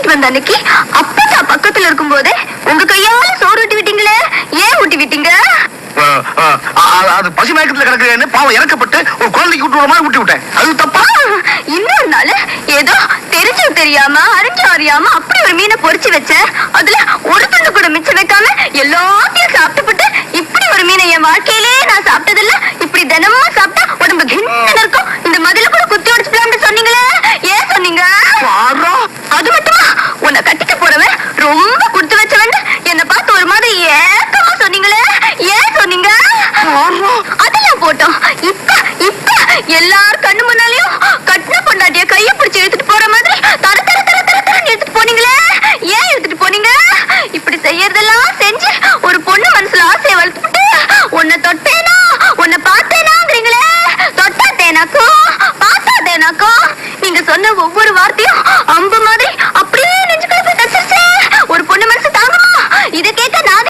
கூட்டிட்டு வந்த அன்னைக்கு அப்பா பக்கத்துல இருக்கும் போதே உங்க கையால சோறு ஊட்டி விட்டீங்களே, ஏன் ஊட்டி விட்டீங்க? அது பசி மயக்கத்துல கிடக்குறேன்னு பாவம் இறக்கப்பட்டு ஒரு குழந்தைக்கு விட்டு மாதிரி ஊட்டி விட்டேன். அது தப்பா? இன்னொரு நாள் ஏதோ தெரிஞ்சு தெரியாம அறிஞ்சு அறியாம அப்படி ஒரு மீனை பொரிச்சு வச்சேன். அதுல ஒரு துண்டு கூட மிச்சம் வைக்காம எல்லாத்தையும் சாப்பிட்டுப்பட்டு இப்படி ஒரு மீனை என் வாழ்க்கையிலே நான் சாப்பிட்டதில்ல. இப்படி தினமும் சாப்பிட்டா உடம்பு கிண்ண இருக்கும். இந்த மதில கூட குத்தி உடைச்சுக்கலாம்னு சொன்னீங்களே, ஏன் சொன்னீங்க? அது மட்டுமா, உன்னை கட்டிட்டு போறவன் ரொம்ப குடுத்து வச்சவன் என்ன பார்த்து ஒரு மாதிரி ஏக்கமா சொன்னீங்களே, ஏன் சொன்னீங்க? அதெல்லாம் போட்டோம். இப்ப இப்ப எல்லார் கண்ணு முன்னாலையும் கட்டின பொண்டாட்டிய கைய பிடிச்சு எடுத்துட்டு போற மாதிரி தர தர தர தர தரன்னு எடுத்துட்டு போனீங்களே, ஏன் எடுத்துட்டு போனீங்க? இப்படி செய்யறதெல்லாம் செஞ்சு ஒரு பொண்ணு மனசுல ஆசையை வளர்த்துட்டு உன்னை தொட்டேனா உன்னை பார்த்தேனாங்கிறீங்களே. தொட்டா தேனாக்கும் பார்த்தா தேனாக்கும். நீங்க சொன்ன ஒவ்வொரு வார்த்தையும்